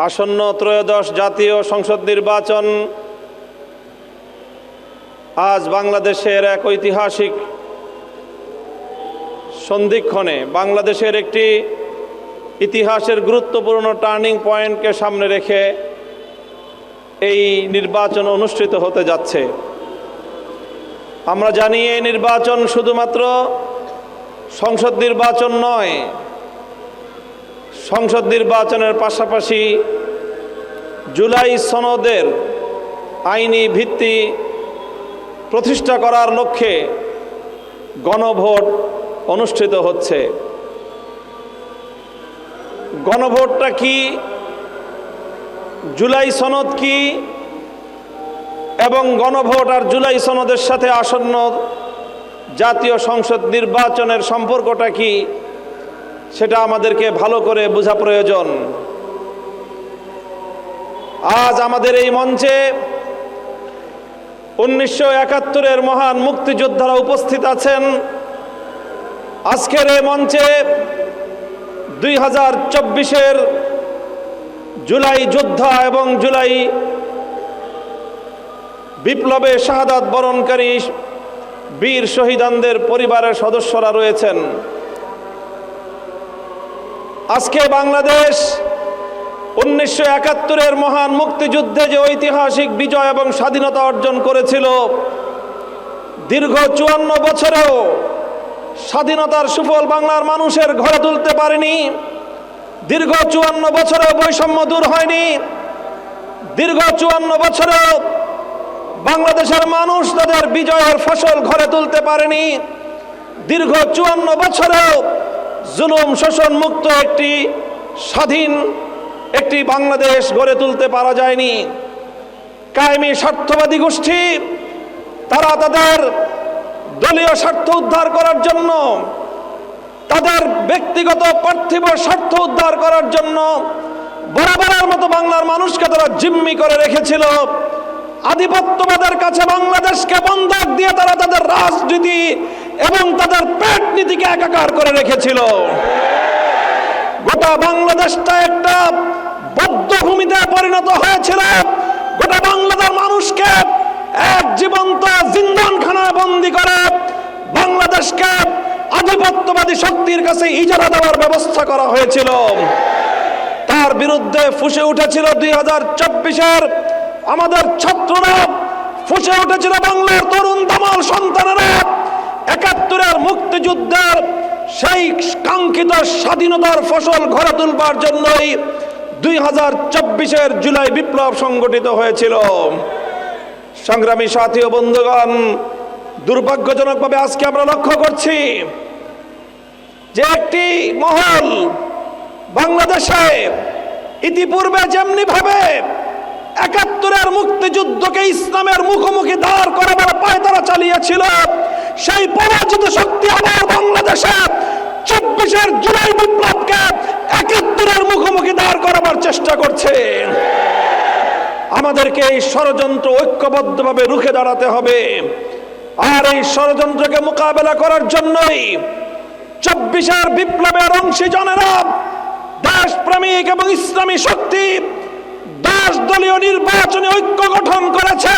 আসন্ন ত্রয়োদশ জাতীয় সংসদ নির্বাচন আজ বাংলাদেশের এক ঐতিহাসিক সন্ধিক্ষণে, বাংলাদেশের একটি ইতিহাসের গুরুত্বপূর্ণ টার্নিং পয়েন্টকে সামনে রেখে এই নির্বাচন অনুষ্ঠিত হতে যাচ্ছে। আমরা জানি এই নির্বাচন শুধুমাত্র সংসদ নির্বাচন নয়, সংসদ নির্বাচনের পাশাপাশি জুলাই সনদের আইনি ভিত্তি প্রতিষ্ঠা করার লক্ষ্যে গণভোট অনুষ্ঠিত হচ্ছে। গণভোটটা কি, জুলাই সনদ কি এবং গণভোট আর জুলাই সনদের সাথে আসন্ন জাতীয় সংসদ নির্বাচনের সম্পর্কটা কি, সেটা আমাদেরকে ভালো করে বোঝা প্রয়োজন। আজ আমাদের এই মঞ্চে 1971-এর মহান মুক্তিযোদ্ধারা উপস্থিত আছেন। আজকের এই মঞ্চে 2024-এর জুলাই যোদ্ধা এবং জুলাই বিপ্লবে শাহাদাত বরণকারী বীর শহীদানদের পরিবারের সদস্যরা রয়েছেন। আজকে বাংলাদেশ 1971-এর মহান মুক্তিযুদ্ধে যে ঐতিহাসিক বিজয় এবং স্বাধীনতা অর্জন করেছিল, দীর্ঘ 54 বছরেও স্বাধীনতার সুফল বাংলার মানুষের ঘরে তুলতে পারেনি। দীর্ঘ 54 বছরেও বৈষম্য দূর হয়নি। দীর্ঘ 54 বছরেও বাংলাদেশের মানুষ তাদের বিজয়ের ফসল ঘরে তুলতে পারেনি। দীর্ঘ 54 বছরেও জুলুম শোষণ মুক্ত একটি স্বাধীন একটি বাংলাদেশ গড়ে তুলতে পারা যায়নি। কায়েমি স্বার্থবাদী গোষ্ঠী তারা তাদের দলীয় স্বার্থ উদ্ধার করার জন্য, তাদের ব্যক্তিগত পার্থিব স্বার্থ উদ্ধার করার জন্য বরাবরের মতো বাংলার মানুষকে তারা জিম্মি করে রেখেছিল। আধিপত্যবাদের কাছে বাংলাদেশকে বন্ধক দিয়ে তারা তাদের রাজনীতি এবং তাদের পেট নীতিকে একাকার করে রেখেছিল। গোটা বাংলাদেশটা একটা বদ্ধভূমিতে পরিণত হয়েছিল। গোটা বাংলাদেশ মানুষকে এক জীবন্ত জিন্দানখানায় বন্দী করে বাংলাদেশকে আধিপত্যবাদী শক্তির কাছে ইজারা দেওয়ার ব্যবস্থা করা হয়েছিল। তার বিরুদ্ধে ফুঁসে উঠেছিল 2024-এর আমাদের ছাত্ররা, ফুঁসে উঠেছিল বাংলার তরুণ দামাল সন্তানেরা। 71-এর মুক্তিযুদ্ধের সেই কাঙ্ক্ষিত স্বাধীনতার ফসল ঘরে তুলবার জন্যই 2024-এর জুলাই বিপ্লব সংগঠিত হয়েছিল। সংগ্রামী সাথী ও বন্ধুগণ, দুর্ভাগ্যজনকভাবে আজকে আমরা লক্ষ্য করছি যে একটি মহল বাংলাদেশে ইতিপূর্বে যেমনি ভাবে 71-এর মুক্তিযুদ্ধকে ইসলামের মুখোমুখি দাঁড় করাবার পায়তারা চালিয়েছিল, সেই পরাজিত শক্তি আবার বাংলাদেশে 24-এর জুলাই বিপ্লবকে 71-এর মুখোমুখি দাঁড় করাবার চেষ্টা করছে। আমাদেরকে এই ষড়যন্ত্র ঐক্যবদ্ধভাবে রুখে দাঁড়াতে হবে। আর এই ষড়যন্ত্রকে মোকাবেলা করার জন্যই 24-এর বিপ্লবের অংশীজনেরা, দেশপ্রেমিক এবং ইসলামী শক্তি 10 দলীয় নির্বাচনী ঐক্য গঠন করেছে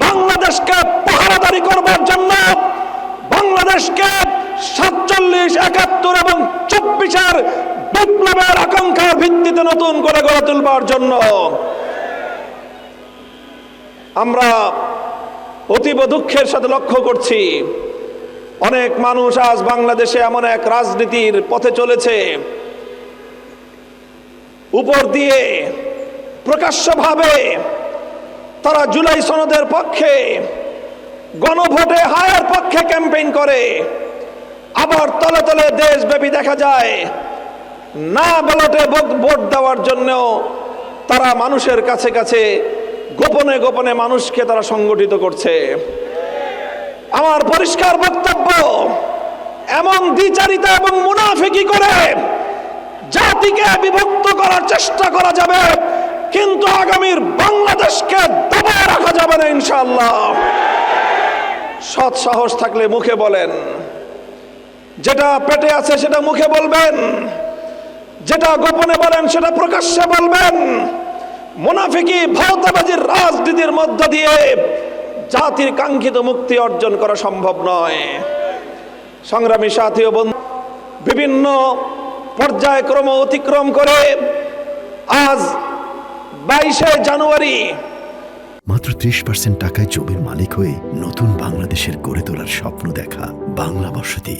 বাংলাদেশকে পাহারাদারি করবার জন্য, বাংলাদেশকে 47, 71 এবং 24-এর বিপ্লবের আকাঙ্ক্ষার ভিত্তিতে নতুন করে গড়ে তুলবার জন্য। আমরা অতীব দুঃখের সাথে লক্ষ্য করছি, অনেক মানুষ আজ বাংলাদেশে এমন এক রাজনীতির পথে চলেছে, উপর দিয়ে প্রকাশ্যভাবে তারা জুলাই সনদের পক্ষে, গণভোটে হায়ের পক্ষে ক্যাম্পেইন করে, আবার তলে তলে দেশব্যাপী দেখা যায় না ব্যালটে ভোট দেওয়ার জন্য তারা মানুষের কাছে কাছে গোপনে গোপনে মানুষকে তারা সংগঠিত করছে। আমার পরিষ্কার বক্তব্য, এমন দ্বিচারিতা এবং মুনাফিকি করে জাতিকে বিভক্ত করার চেষ্টা করা যাবে, কিন্তু আগামীর বাংলাদেশকে দবায় রাখা যাবে না ইনশাআল্লাহ। সৎ সাহস থাকলে মুখে বলেন, যেটা পেটে আছে সেটা মুখে বলবেন। যেটা গোপনে বলেন সেটা প্রকাশ্যে বলবেন। মুনাফিকি ভাওতাবাজির রাজনীতির মধ্য দিয়ে জাতির কাঙ্ক্ষিত মুক্তি অর্জন করা সম্ভব নয়। সংগ্রামী সাথী ও বন্ধু, বিভিন্ন পর্যায়ক্রম অতিক্রম করে আজ 22শে জানুয়ারি মাত্র 30% টাকায় জমির মালিক হয়ে নতুন বাংলাদেশের গড়ে তোলার স্বপ্ন দেখা বাংলা বসতি।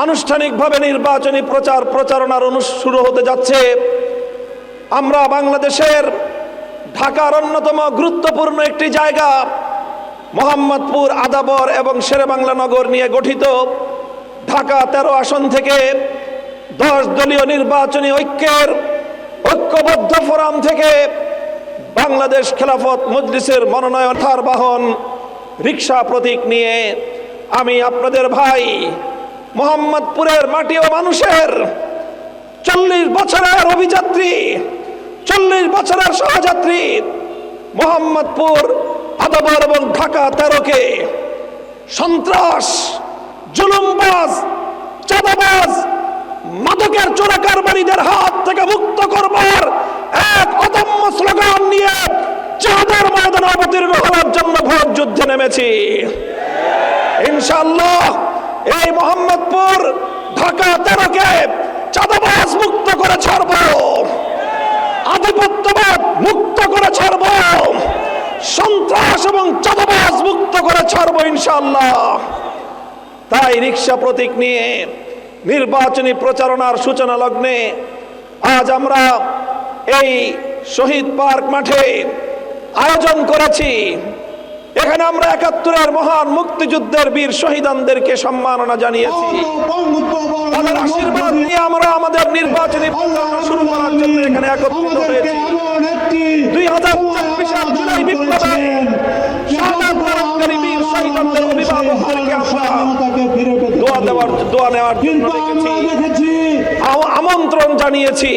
আনুষ্ঠানিকভাবে নির্বাচনী প্রচার প্রচারণার শুরু হতে যাচ্ছে। আমরা বাংলাদেশের ঢাকার অন্যতম গুরুত্বপূর্ণ একটি জায়গা মোহাম্মদপুর, আদাবর এবং শেরেবাংলা নগর নিয়ে গঠিত ঢাকা 13 আসন থেকে 10 দলীয় নির্বাচনী ঐক্যবদ্ধ ফোরাম থেকে বাংলাদেশ খেলাফত মজলিসের মনোনয়ন বাহন রিক্সা প্রতীক নিয়ে আমি আপনাদের ভাই মোহাম্মদপুরের মাটি ও মানুষের 40 বছরের অভিযাত্রী, 40 বছরের সহযাত্রী মোহাম্মদপুর, আদাবর এবং ঢাকা 13কে সন্ত্রাস, জুলুমবাজ, চাঁদাবাজ, মাদকের চোরাকারবারীদের হাত থেকে মুক্ত করবার এক অদম্য স্লোগান নিয়ে চাঁদের ময়দানে অবতীর্ণ হওয়ার জন্য ভোট যুদ্ধে নেমেছি। ইনশাআল্লাহ এই মোহাম্মদপুর, ঢাকা 13কে চাঁদাবাজ মুক্ত করে ছাড়ব, আধিপত্যবাদ মুক্ত করে ছাড়ব, সন্ত্রাস এবং চাঁদাবাজ মুক্ত করে ছাড়ব ইনশাআল্লাহ। তাই রিক্সা প্রতীক নিয়ে নির্বাচনী প্রচারণার সূচনা লগ্নে আজ আমরা এই শহীদ পার্ক মাঠে আয়োজন করেছি। এখানে আমরা 71-এর মহান মুক্তিযুদ্ধের বীর শহীদানদেরকে সম্মাননা জানিয়েছি। তাদের আশীর্বাদ নিয়ে আমরা আমাদের নির্বাচনী প্রচারণা শুরু করার জন্য এখানে একত্রিত হয়েছি। 2024 জুলাই বিপ্লবে বীর শহীদানদের অভিভাবকদেরকে আমরা দোয়া নেওয়ার জন্য ডেকেছি, আমন্ত্রণ জানিয়েছি।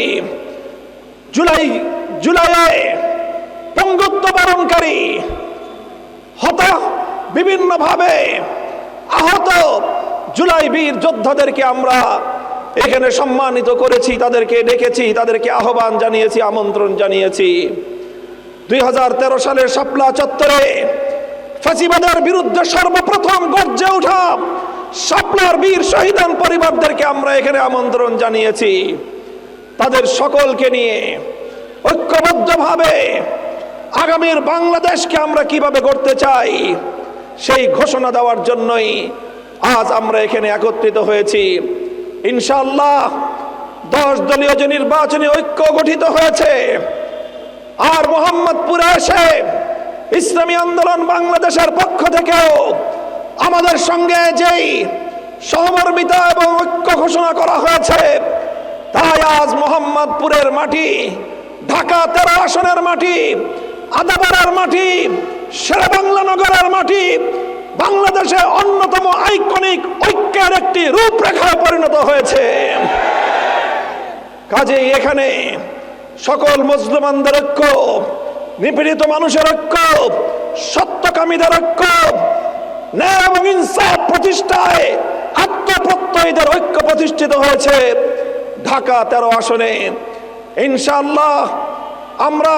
জুলাইয়ে পঙ্গুত্ব বরণকারী বিভিন্নভাবে আহত জুলাই বীর যোদ্ধাদেরকে আমরা এখানে সম্মানিত করেছি, তাদেরকে ডেকেছি, তাদেরকে আহ্বান জানিয়েছি, আমন্ত্রণ জানিয়েছি। 2013 সালের শাপলা চত্বরে ফাঁসিবাদের বিরুদ্ধে সর্বপ্রথম গর্জে ওঠা শাপলার বীর শহীদান পরিবারদেরকে আমরা এখানে আমন্ত্রণ জানিয়েছি। তাদের সকলকে নিয়ে ঐক্যবদ্ধভাবে আগামীর বাংলাদেশকে আমরা কিভাবে গড়তে চাই সেই ঘোষণা দেওয়ার জন্যই আজ আমরা এখানে একত্রিত হয়েছি। ইনশাআল্লাহ 10 দলীয় যে নির্বাচনী ঐক্য গঠিত হয়েছে, আর মোহাম্মদপুরে এসে ইসলামী আন্দোলন বাংলাদেশের পক্ষ থেকেও আমাদের সঙ্গে যেই সহমর্মিতা এবং ঐক্য ঘোষণা করা হয়েছে, তাই আজ মোহাম্মদপুরের মাটি, ঢাকা 13 আসনের মাটি, আদাবরের মাটি, শেরেবাংলা নগরের মাটি বাংলাদেশে অন্যতম আইকনিক ঐক্যের একটি রূপরেখায় পরিণত হয়েছে। কাজেই এখানে সকল মুসলমানদের ঐক্য, নিপীড়িত মানুষের ঐক্য, সত্যকামীদের ঐক্য, ন্যায় এবং ইনসাফ প্রতিষ্ঠায় আত্মপ্রত্যয়ীদের ঐক্য প্রতিষ্ঠিত হয়েছে ঢাকা 13 আসনে। ইনশাআল্লাহ আমরা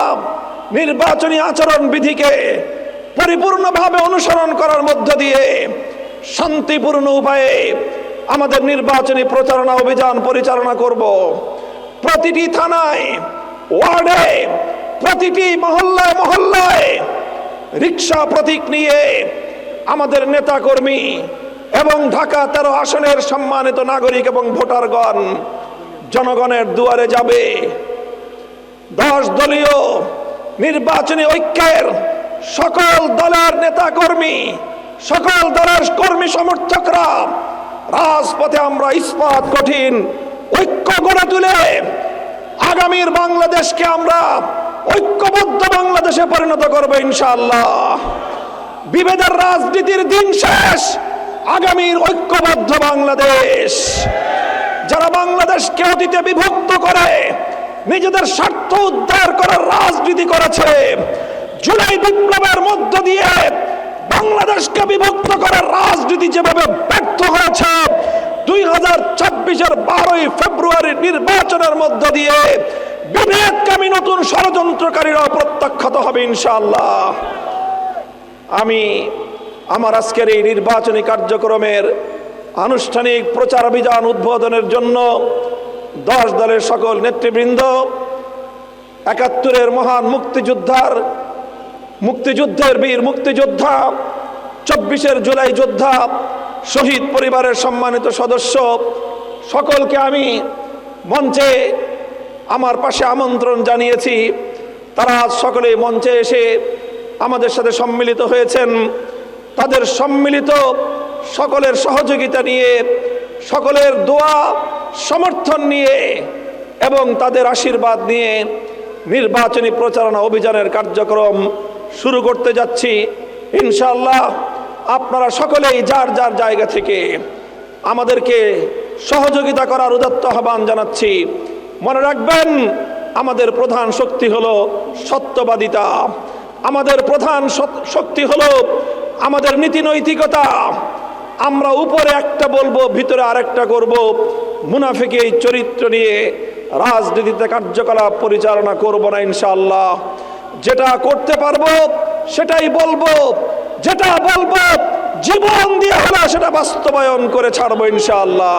নির্বাচনী আচরণ বিধিকে পরিপূর্ণভাবে অনুসরণ করার মধ্য দিয়ে শান্তিপূর্ণ উপায়ে আমাদের নির্বাচনী প্রচারণা অভিযান পরিচালনা করব। প্রতিটি থানায়, ওয়ার্ডে, প্রতিটি মহল্লায় মহল্লায় রিক্সা প্রতীক নিয়ে আমাদের নেতাকর্মী এবং ঢাকা 13 আসনের সম্মানিত নাগরিক এবং ভোটারগণ জনগণের দুয়ারে যাবে। 10 দলীয় নির্বাচনী ঐক্যের সকল দলের নেতাকর্মী, সকল দলের কর্মী সমর্থকরা রাজপথে আমরা ইস্পাত কঠিন ঐক্য গড়ে তুলে আগামীর বাংলাদেশকে আমরা ঐক্যবদ্ধ বাংলাদেশে পরিণত করব ইনশাআল্লাহ। বিভেদের রাজনীতির দিন শেষ, আগামীর ঐক্যবদ্ধ বাংলাদেশ। যারা বাংলাদেশকে অতীতে বিভক্ত করে নিজেদের স্বার্থ উদ্ধার করার রাজনীতি করেছে, জুলাই বিপ্লবের মধ্য দিয়ে বাংলাদেশকে বিভক্ত করার রাজনীতি যেভাবে ব্যর্থ হয়েছে, 2026-এর 12ই ফেব্রুয়ারি নির্বাচনের মধ্য দিয়ে বিভেদকামী নতুন ষড়যন্ত্রকারীরা প্রত্যাখ্যাত হবে ইনশাআল্লাহ। আমি আমার আজকের এই নির্বাচনী কার্যক্রমের আনুষ্ঠানিক প্রচার অভিযান উদ্বোধনের জন্য 10 দলের সকল নেতৃবৃন্দ, 71-এর মহান মুক্তিযুদ্ধের বীর মুক্তিযোদ্ধা, 24-এর জুলাই যোদ্ধা, শহীদ পরিবারের সম্মানিত সদস্য সকলকে আমি মঞ্চে আমার পাশে আমন্ত্রণ জানিয়েছি। তারা আজ সকলে মঞ্চে এসে আমাদের সাথে সম্মিলিত হয়েছেন। তাদের সম্মিলিত সকলের সহযোগিতা নিয়ে, সকলের দোয়া সমর্থন নিয়ে এবং তাদের আশীর্বাদ নিয়ে নির্বাচনী প্রচারণা অভিযানের কার্যক্রম শুরু করতে যাচ্ছি ইনশাআল্লাহ। আপনারা সকলেই যার যার জায়গা থেকে আমাদেরকে সহযোগিতা করার উদাত্ত আহ্বান জানাচ্ছি। মনে রাখবেন, আমাদের প্রধান শক্তি হলো সত্যবাদিতা, আমাদের প্রধান শক্তি হলো আমাদের নীতি নৈতিকতা। আমরা উপরে একটা বলবো, ভিতরে আরেকটা করব। মুনাফিকি এই চরিত্র নিয়ে রাজনীতিতে কার্যকলাপ পরিচালনা করব না ইনশাআল্লাহ। যেটা করতে পারবো সেটাই বলবো, যেটা বলবো জীবন দিয়ে হলো সেটা বাস্তবায়ন করে ছাড়বো ইনশাআল্লাহ।